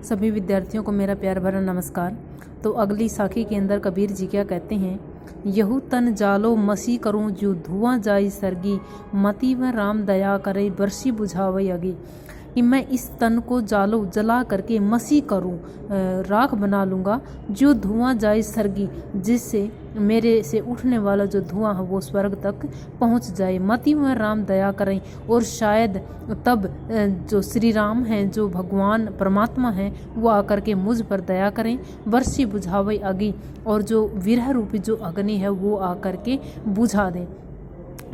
सभी विद्यार्थियों को मेरा प्यार भरा नमस्कार। तो अगली साखी के अंदर कबीर जी क्या कहते हैं, यहू तन जालो मसी करूं जो धुआं जाई सरगी, मति व राम दया करे बरसी बुझावई अगी। कि मैं इस तन को जालो जला करके मसी करूं, राख बना लूँगा, जो धुआं जाए सरगी, जिससे मेरे से उठने वाला जो धुआं है वो स्वर्ग तक पहुंच जाए। मति में राम दया करें, और शायद तब जो श्री राम हैं, जो भगवान परमात्मा हैं, वो आकर के मुझ पर दया करें। वर्षी बुझावे अगी, और जो विरह रूपी जो अग्नि है वो आकर के बुझा दें।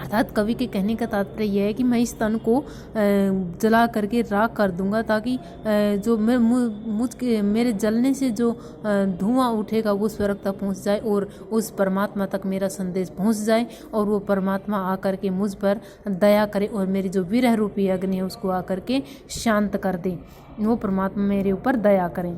अर्थात कवि के कहने का तात्पर्य यह है कि मैं इस तन को जला करके राख कर दूंगा, ताकि जो मेरे जलने से जो धुआं उठेगा वो स्वर्ग तक पहुंच जाए और उस परमात्मा तक मेरा संदेश पहुंच जाए, और वो परमात्मा आकर के मुझ पर दया करे और मेरी जो विरह रूपी अग्नि है उसको आकर के शांत कर दे, वो परमात्मा मेरे ऊपर दया करें।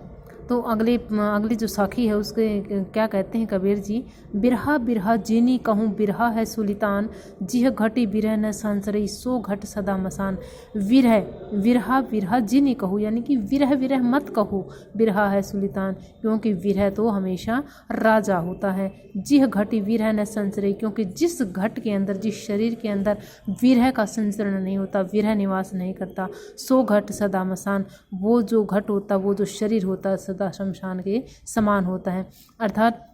तो अगली जो साखी है उसके क्या कहते हैं कबीर जी, बिरहा बिरहा जीनी कहूँ बिरहा है सुलितान, जिह घटी बिरह न संसरई सो घट सदा मसान। विरह विरहा विरहा जीनी कहूँ, यानी कि विरह विरह मत कहो, बिरहा है सुलितान, क्योंकि विरह तो हमेशा राजा होता है। जिह घटी विरह न संसरई, क्योंकि जिस घट के अंदर, जिस शरीर के अंदर विरह का संसरण नहीं होता, विरह निवास नहीं करता, सो घट सदा मसान, वो जो घट होता, वो जो शरीर होता सदा शमशान के समान होता है। अर्थात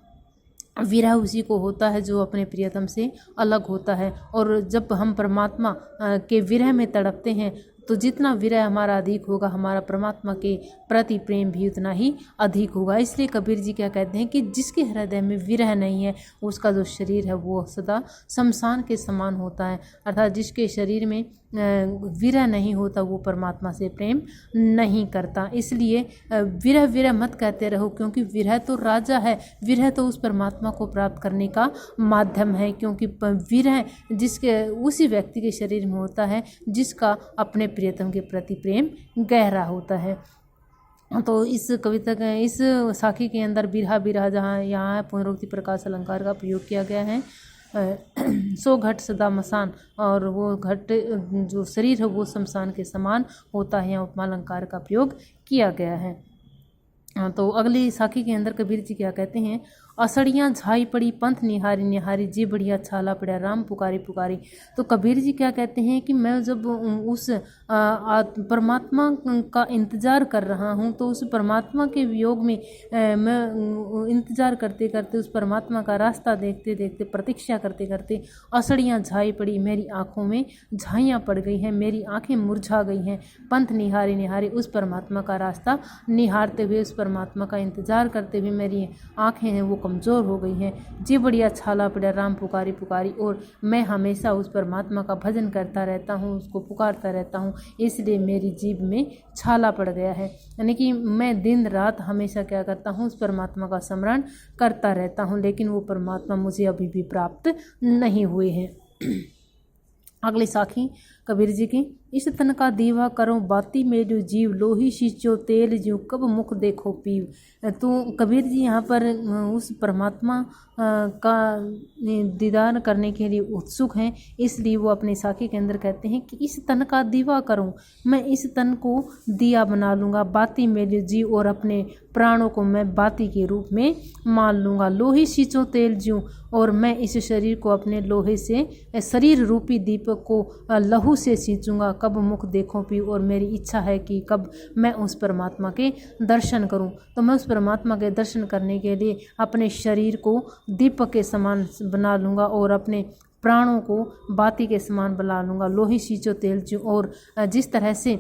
विरह उसी को होता है जो अपने प्रियतम से अलग होता है, और जब हम परमात्मा के विरह में तड़पते हैं तो जितना विरह हमारा अधिक होगा, हमारा परमात्मा के प्रति प्रेम भी उतना ही अधिक होगा। इसलिए कबीर जी क्या कहते हैं कि जिसके हृदय में विरह नहीं है, उसका जो शरीर है वो सदा शमशान के समान होता है। अर्थात जिसके शरीर में विरह नहीं होता वो परमात्मा से प्रेम नहीं करता। इसलिए विरह विरह मत कहते रहो, क्योंकि विरह तो राजा है, विरह तो उस परमात्मा को प्राप्त करने का माध्यम है, क्योंकि विरह जिसके उसी व्यक्ति के शरीर में होता है जिसका अपने प्रियतम के प्रति प्रेम गहरा होता है। तो इस कविता का, इस साखी के अंदर बिरहा बिरहा जहाँ यहाँ पुनरुक्ति प्रकाश अलंकार का प्रयोग किया गया है। सो घट सदा मसान, और वो घट जो शरीर है वो शमशान के समान होता है, यहाँ उपमा अलंकार का प्रयोग किया गया है। तो अगली साखी के अंदर कबीर जी क्या कहते हैं, असड़ियाँ झाई पड़ी पंथ निहारी निहारी, जी बढ़िया छाला पड़ा राम पुकारी पुकारी। तो कबीर जी क्या कहते हैं कि मैं जब उस परमात्मा का इंतज़ार कर रहा हूँ, तो उस परमात्मा के वियोग में मैं इंतज़ार करते करते, उस परमात्मा का रास्ता देखते देखते, प्रतीक्षा करते करते असड़ियाँ झाई पड़ी, मेरी आँखों में झाइयाँ पड़ गई हैं, मेरी आँखें मुरझा गई हैं। पंथ निहारी निहारी, उस परमात्मा का रास्ता निहारते हुए, उस परमात्मा का इंतज़ार करते हुए मेरी आँखें हैं वो कमज़ोर हो गई हैं। जी बढ़िया छाला पड़ा राम पुकारी पुकारी, और मैं हमेशा उस परमात्मा का भजन करता रहता हूँ, उसको पुकारता रहता हूँ, इसलिए मेरी जीभ में छाला पड़ गया है। यानी कि मैं दिन रात हमेशा क्या करता हूँ, उस परमात्मा का स्मरण करता रहता हूँ, लेकिन वो परमात्मा मुझे अभी भी प्राप्त नहीं हुए हैं। अगली साखी कबीर जी की, इस तन का दीवा करो बाती मेरू जीव, लोही सींचो तेल ज्यों कब मुख देखो पीव। तो कबीर जी यहाँ पर उस परमात्मा का दीदार करने के लिए उत्सुक हैं, इसलिए वो अपनी साखी के अंदर कहते हैं कि इस तन का दीवा करूं, मैं इस तन को दिया बना लूँगा, बाती मेरे जीव, और अपने प्राणों को मैं बाती के रूप में मान लूँगा। लोही सींचो तेल ज्यों, और मैं इस शरीर को अपने लोहे से, शरीर रूपी दीपक को लहू से सींचूंगा, कब मुख देखो पी, और मेरी इच्छा है कि कब मैं उस परमात्मा के दर्शन करूं। तो मैं उस परमात्मा के दर्शन करने के लिए अपने शरीर को दीपक के समान बना लूँगा, और अपने प्राणों को बाती के समान बना लूँगा। लोही सींचो तेल ज्यों, और जिस तरह से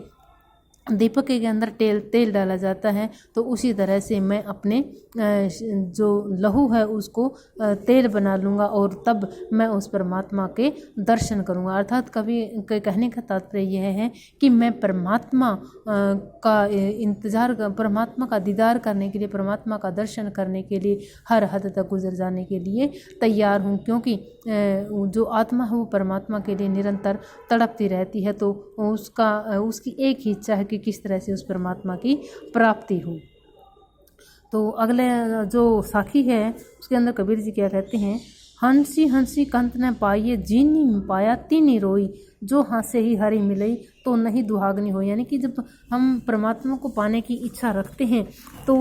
दीपक के अंदर तेल डाला जाता है, तो उसी तरह से मैं अपने जो लहू है उसको तेल बना लूँगा, और तब मैं उस परमात्मा के दर्शन करूँगा। अर्थात कवि के कहने का तात्पर्य यह है कि मैं परमात्मा का इंतज़ार, परमात्मा का दीदार करने के लिए, परमात्मा का दर्शन करने के लिए हर हद तक गुजर जाने के लिए तैयार हूँ, क्योंकि जो आत्मा है वो परमात्मा के लिए निरंतर तड़पती रहती है। तो उसकी एक ही इच्छा है कि किस तरह से उस परमात्मा की प्राप्ति हो। तो अगले जो साखी है उसके अंदर कबीर जी क्या कहते हैं, हंसी हंसी कंत न पाइए, जीनी पाया तीनी रोई, जो हंसे ही हरि मिलई, तो नहीं दुहागनी हो। यानी कि जब हम परमात्मा को पाने की इच्छा रखते हैं तो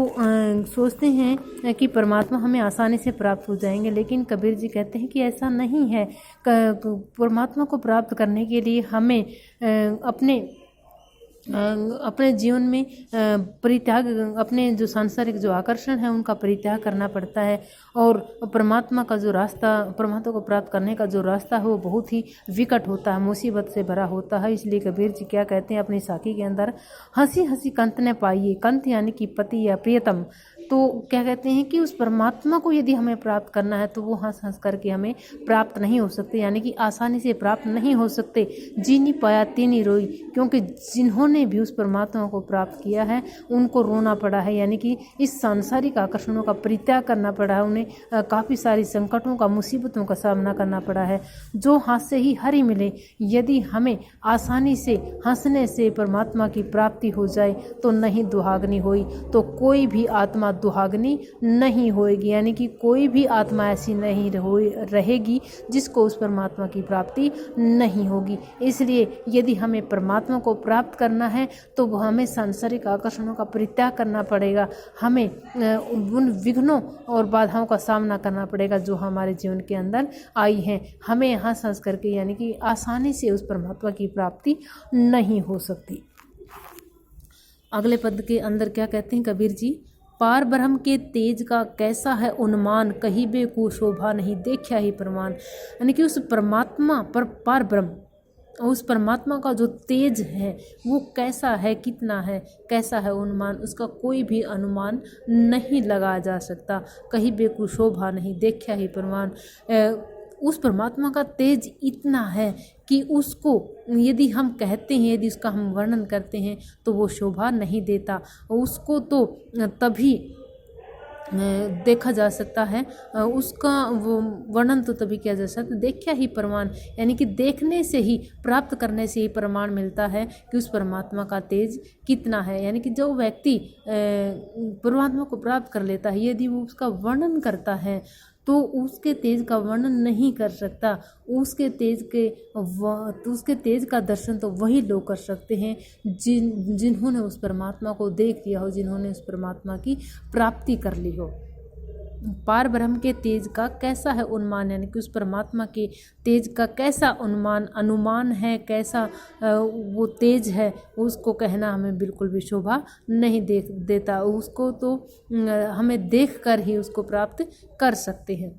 सोचते हैं कि परमात्मा हमें आसानी से प्राप्त हो जाएंगे, लेकिन कबीर जी कहते हैं कि ऐसा नहीं है। परमात्मा को प्राप्त करने के लिए हमें अपने जीवन में परित्याग, अपने जो सांसारिक जो आकर्षण है उनका परित्याग करना पड़ता है। और परमात्मा का जो रास्ता, परमात्मा को प्राप्त करने का जो रास्ता है वो बहुत ही विकट होता है, मुसीबत से भरा होता है। इसलिए कबीर जी क्या कहते हैं अपनी साखी के अंदर, हंसी हंसी कंत ने पाइए। कंत यानी कि पति या प्रियतम। तो क्या कहते हैं कि उस परमात्मा को यदि हमें प्राप्त करना है तो वो हंस हंस करके हमें प्राप्त नहीं हो सकते, यानी कि आसानी से प्राप्त नहीं हो सकते। जीनी पाया तीनी रोई, क्योंकि जिन्होंने भी उस परमात्मा को प्राप्त किया है उनको रोना पड़ा है, यानी कि इस सांसारिक आकर्षणों का परित्याग करना पड़ा है, उन्हें काफ़ी सारी संकटों का, मुसीबतों का सामना करना पड़ा है। जो हंसे ही हरि मिले, यदि हमें आसानी से हंसने से परमात्मा की प्राप्ति हो जाए तो नहीं दुहागनी होई, तो कोई भी आत्मा दुहागनी नहीं होएगी, यानी कि कोई भी आत्मा ऐसी नहीं रहेगी जिसको उस परमात्मा की प्राप्ति नहीं होगी। इसलिए यदि हमें परमात्मा को प्राप्त करना है तो हमें सांसारिक आकर्षणों का परित्याग करना पड़ेगा, हमें उन विघ्नों और बाधाओं का सामना करना पड़ेगा जो हमारे जीवन के अंदर आई हैं। हमें हंस हंस करके, यानी कि आसानी से उस परमात्मा की प्राप्ति नहीं हो सकती। अगले पद के अंदर क्या कहते हैं कबीर जी, पार ब्रह्म के तेज का कैसा है उन्मान, कहीं बे को शोभा नहीं देखा ही प्रमाण। यानी कि उस परमात्मा पर, पार ब्रह्म, उस परमात्मा का जो तेज है वो कैसा है, कितना है, कैसा है उन्मान, उसका कोई भी अनुमान नहीं लगाया जा सकता। कहीं बे को शोभा नहीं देखा ही प्रमाण। उस परमात्मा का तेज इतना है कि उसको यदि हम कहते हैं, यदि उसका हम वर्णन करते हैं तो वो शोभा नहीं देता। उसको तो तभी देखा जा सकता है, उसका वो वर्णन तो तभी किया जा सकता है, देखा ही प्रमाण, यानी कि देखने से ही, प्राप्त करने से ही प्रमाण मिलता है कि उस परमात्मा का तेज कितना है। यानी कि जो व्यक्ति परमात्मा को प्राप्त कर लेता है, यदि वो उसका वर्णन करता है तो उसके तेज का वर्णन नहीं कर सकता। उसके तेज का दर्शन तो वही लोग कर सकते हैं जिन्होंने उस परमात्मा को देख लिया हो, जिन्होंने उस परमात्मा की प्राप्ति कर ली हो। पार ब्रह्म के तेज का कैसा है उन्मान, यानी कि उस परमात्मा के तेज का कैसा अनुमान है, कैसा वो तेज है, उसको कहना हमें बिल्कुल भी शोभा नहीं देता। उसको तो हमें देख कर ही उसको प्राप्त कर सकते हैं।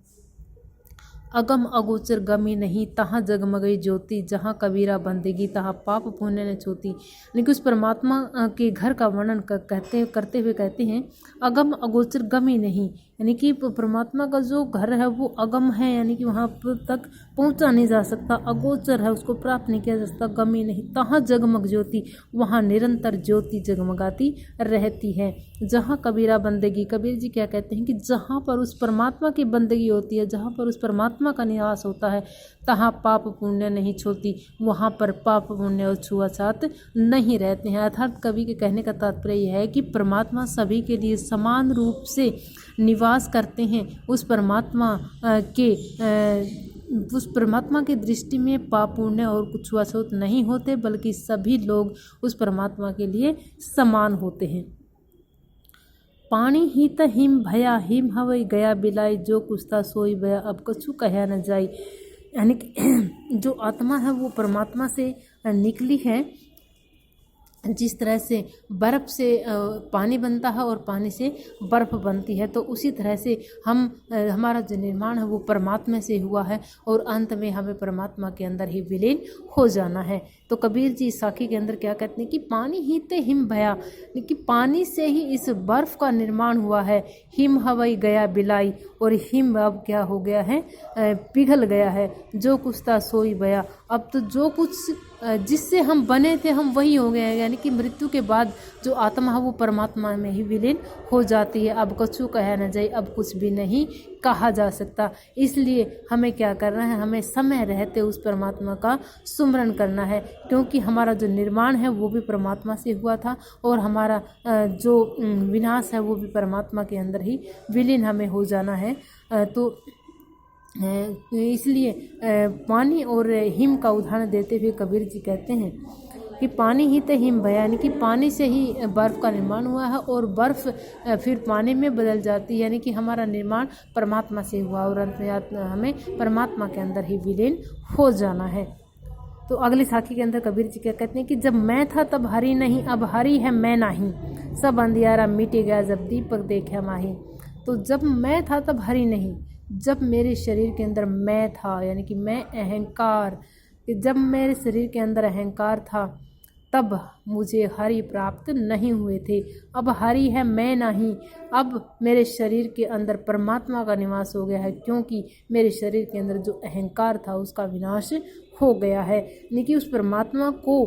अगम अगोचर गमी नहीं, तहाँ जगमगई ज्योति, जहाँ कबीरा बंदेगी तहाँ पाप पुण्य न छोती। लेकिन उस परमात्मा के घर का वर्णन करते हुए कहते हैं, अगम अगोचर गमी नहीं, यानी कि परमात्मा का जो घर है वो अगम है, यानी कि वहाँ तक पहुँचा नहीं जा सकता, अगोचर है, उसको प्राप्त नहीं किया जा सकता। गमी नहीं, तहाँ जगमग ज्योति, वहाँ निरंतर ज्योति जगमगाती रहती है। जहाँ कबीरा बंदेगी, कबीर जी क्या कहते हैं कि जहाँ पर उस परमात्मा की बंदगी होती है, जहाँ पर उस परमात्मा का निवास होता है, तहाँ पाप पुण्य नहीं छोती, वहाँ पर पाप पुण्य और छुआछूत नहीं रहते हैं। अर्थात कवि के कहने का तात्पर्य यह है कि परमात्मा सभी के लिए समान रूप से निवास करते हैं। उस परमात्मा के दृष्टि में पाप पुण्य और छुआछूत नहीं होते, बल्कि सभी लोग उस परमात्मा के लिए समान होते हैं। पानी ही त हिम भया, हिम हवई गया बिलाई, जो कुछता सोई बया, अब कछु कहा न जाई। यानी कि जो आत्मा है वो परमात्मा से निकली है। जिस तरह से बर्फ़ से पानी बनता है और पानी से बर्फ़ बनती है, तो उसी तरह से हमारा जो निर्माण है वो परमात्मा से हुआ है और अंत में हमें परमात्मा के अंदर ही विलीन हो जाना है। तो कबीर जी साखी के अंदर क्या कहते हैं कि पानी ही ते हिम भया, लेकिन पानी से ही इस बर्फ़ का निर्माण हुआ है। हिम हवई गया बिलाई, और हिम अब क्या हो गया है, पिघल गया है। जो कुछ था सोई बया, अब तो जो कुछ जिससे हम बने थे हम वही हो गए हैं, यानी कि मृत्यु के बाद जो आत्मा है वो परमात्मा में ही विलीन हो जाती है। अब कछु कहा न जाए, अब कुछ भी नहीं कहा जा सकता। इसलिए हमें क्या करना है, हमें समय रहते उस परमात्मा का सुमरन करना है, क्योंकि हमारा जो निर्माण है वो भी परमात्मा से हुआ था और हमारा जो विनाश है वो भी परमात्मा के अंदर ही विलीन हमें हो जाना है। तो इसलिए पानी और हिम का उदाहरण देते हुए कबीर जी कहते हैं कि पानी ही तो हिम भया, यानी कि पानी से ही बर्फ़ का निर्माण हुआ है और बर्फ़ फिर पानी में बदल जाती है, यानी कि हमारा निर्माण परमात्मा से हुआ और अंत में हमें परमात्मा के अंदर ही विलीन हो जाना है। तो अगली साखी के अंदर कबीर जी क्या कहते हैं कि जब मैं था तब हरि नहीं, अब हरि है मैं नहीं, सब अंधियारा मिट गया जब दीपक देखा माही। तो जब मैं था तब हरि नहीं, जब मेरे शरीर के अंदर मैं था, यानी कि मैं अहंकार, जब मेरे शरीर के अंदर अहंकार था तब मुझे हरि प्राप्त नहीं हुए थे। अब हरि है मैं नहीं, अब मेरे शरीर के अंदर परमात्मा का निवास हो गया है, क्योंकि मेरे शरीर के अंदर जो अहंकार था उसका विनाश हो गया है। यानी कि उस परमात्मा को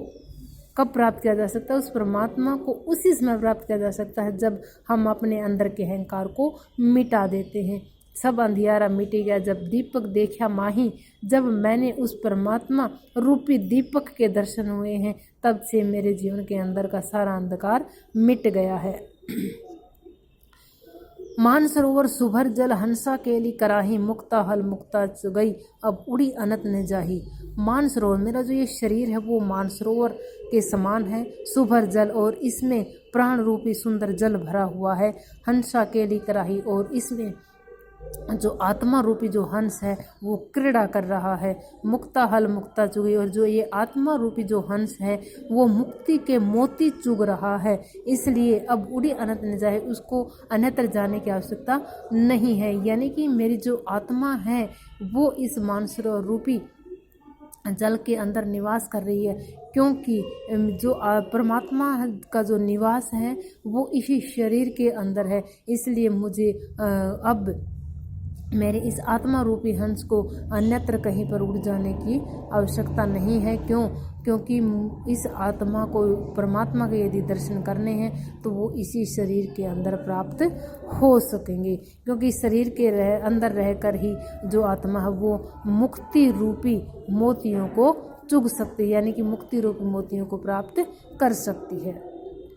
कब प्राप्त किया जा सकता है? उस परमात्मा को उसी समय प्राप्त किया जा सकता है जब हम अपने अंदर के अहंकार को मिटा देते हैं। सब अंधियारा मिट गया जब दीपक देखा माही, जब मैंने उस परमात्मा रूपी दीपक के दर्शन हुए हैं तब से मेरे जीवन के अंदर का सारा अंधकार मिट गया है। मानसरोवर सुभर जल हंसा केली कराही, मुक्ता हल मुक्ता गई अब उड़ी अनंत ने जाही। मानसरोवर, मेरा जो ये शरीर है वो मानसरोवर के समान है, सुभर जल, और इसमें प्राण रूपी सुंदर जल भरा हुआ है। हंसा केली कराही, और इसमें जो आत्मा रूपी जो हंस है वो क्रीड़ा कर रहा है। मुक्ता हल मुक्ता चुगी, और जो ये आत्मा रूपी जो हंस है वो मुक्ति के मोती चुग रहा है। इसलिए अब उड़ी अनंत न जाए, उसको अन्यत्र जाने की आवश्यकता नहीं है। यानी कि मेरी जो आत्मा है वो इस मानसरोवर रूपी जल के अंदर निवास कर रही है, क्योंकि जो परमात्मा का जो निवास है वो इसी शरीर के अंदर है। इसलिए मुझे अब मेरे इस आत्मा रूपी हंस को अन्यत्र कहीं पर उड़ जाने की आवश्यकता नहीं है। क्योंकि इस आत्मा को, परमात्मा के यदि दर्शन करने हैं तो वो इसी शरीर के अंदर प्राप्त हो सकेंगे, क्योंकि शरीर के अंदर रहकर ही जो आत्मा है वो मुक्ति रूपी मोतियों को चुग सकती है, यानी कि मुक्ति रूपी मोतियों को प्राप्त कर सकती है।